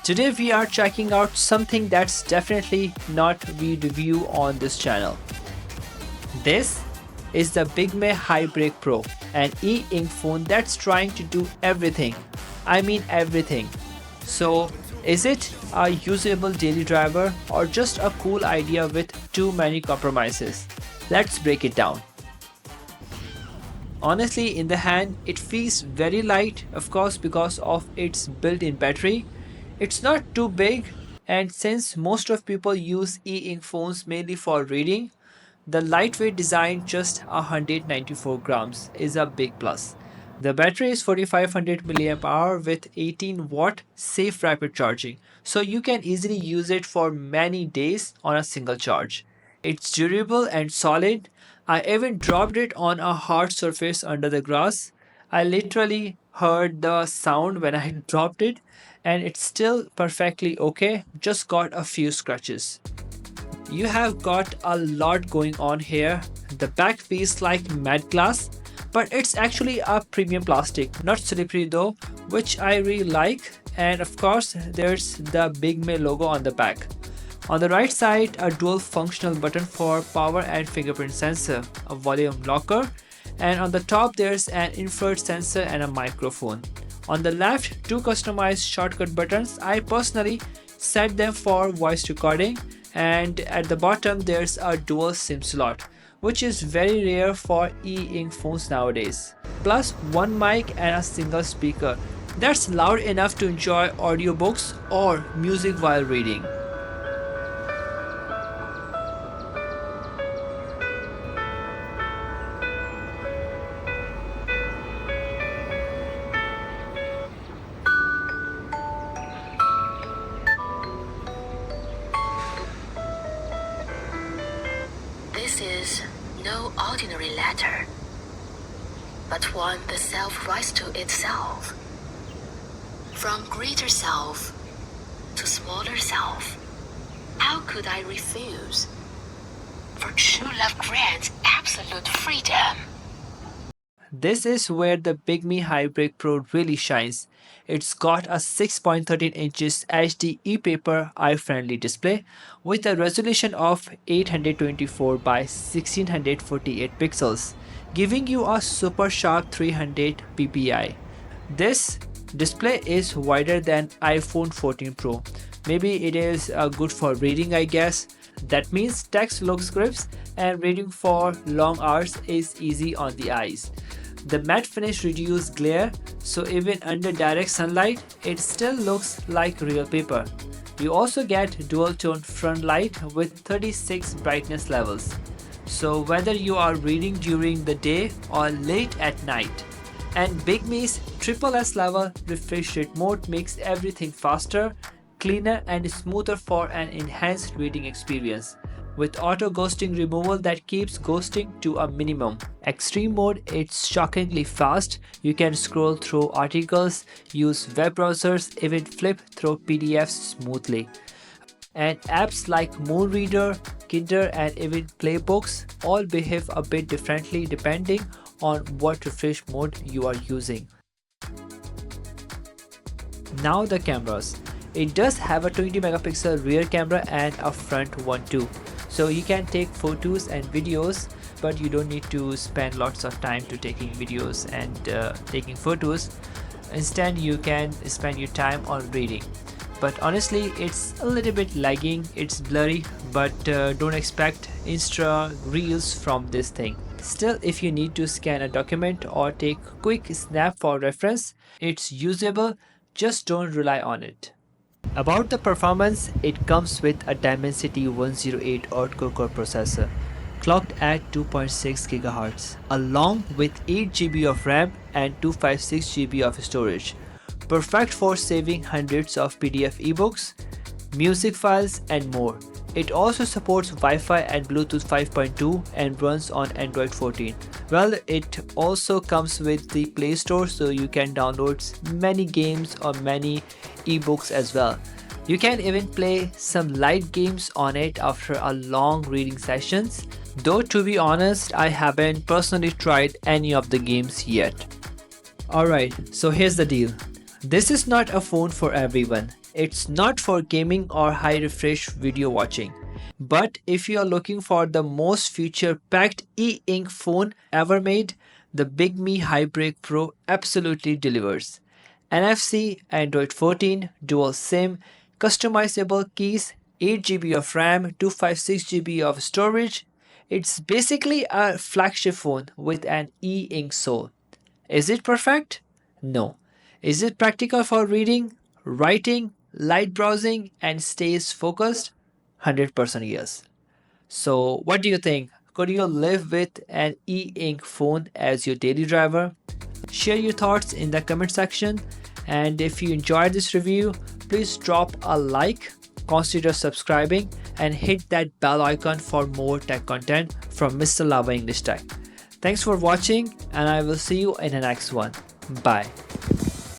Today we are checking out something that's definitely not we review on this channel. This is the Bigme Hibreak Pro, an e-ink phone that's trying to do everything. I mean everything. So is it a usable daily driver or just a cool idea with too many compromises? Let's break it down. Honestly, in the hand, it feels very light, of course, because of its built-in battery. It's not too big, and since most of people use e-ink phones mainly for reading, the lightweight design, just 194 grams, is a big plus. The battery is 4500 mAh with 18-watt safe rapid charging, so you can easily use it for many days on a single charge. It's durable and solid. I even dropped it on a hard surface under the grass. I literally heard the sound when I dropped it, and it's still perfectly okay, just got a few scratches. You have got a lot going on here. The back feels like matte glass, but it's actually a premium plastic, not slippery though, which I really like. And of course, there's the Bigme logo on the back. On the right side, a dual functional button for power and fingerprint sensor, a volume locker, and on the top there's an infrared sensor and a microphone. On the left, two customized shortcut buttons. I personally set them for voice recording, and at the bottom there's a dual SIM slot, which is very rare for e-ink phones nowadays. Plus one mic and a single speaker that's loud enough to enjoy audiobooks or music while reading. This is no ordinary letter, but one the self writes to itself. From greater self to smaller self, how could I refuse? For true love grants absolute freedom. This is where the Bigme Hibreak Pro really shines. It's got a 6.13 inches HD ePaper eye-friendly display with a resolution of 824 by 1648 pixels, giving you a super sharp 300 ppi. This display is wider than iPhone 14 Pro. Maybe it is good for reading, I guess. That means text looks crisp and reading for long hours is easy on the eyes. The matte finish reduces glare, so even under direct sunlight, it still looks like real paper. You also get dual tone front light with 36 brightness levels, so whether you are reading during the day or late at night. And Bigme's triple S level refresh rate mode makes everything faster, cleaner and smoother for an enhanced reading experience, with auto ghosting removal that keeps ghosting to a minimum. Extreme mode, it's shockingly fast. You can scroll through articles, use web browsers, even flip through PDFs smoothly. And apps like Reader, Kindle and even Playbooks all behave a bit differently depending on what refresh mode you are using. Now the cameras. It does have a 20 megapixel rear camera and a front one too. So you can take photos and videos, but you don't need to spend lots of time to taking videos and taking photos. Instead, you can spend your time on reading. But honestly, it's a little bit lagging, it's blurry, but don't expect Insta reels from this thing. Still, if you need to scan a document or take quick snap for reference, it's usable, just don't rely on it. About the performance, it comes with a Dimensity 108 octa core processor, clocked at 2.6 GHz, along with 8 GB of RAM and 256 GB of storage, perfect for saving hundreds of PDF ebooks, music files and more. It also supports Wi-Fi and Bluetooth 5.2 and runs on Android 14. Well, it also comes with the Play Store, so you can download many games or many ebooks as well. You can even play some light games on it after a long reading sessions. Though to be honest, I haven't personally tried any of the games yet. Alright, so here's the deal. This is not a phone for everyone. It's not for gaming or high refresh video watching. But if you are looking for the most feature-packed e-ink phone ever made, the Bigme Hibreak Pro absolutely delivers. NFC, Android 14, dual SIM, customizable keys, 8 GB of RAM, 256 GB of storage. It's basically a flagship phone with an e-ink soul. Is it perfect? No. Is it practical for reading, writing, light browsing, and stays focused? 100% yes. So, what do you think? Could you live with an e-ink phone as your daily driver? Share your thoughts in the comment section. And if you enjoyed this review, please drop a like, consider subscribing, and hit that bell icon for more tech content from Mr. Laowai-English Tech. Thanks for watching, and I will see you in the next one. Bye.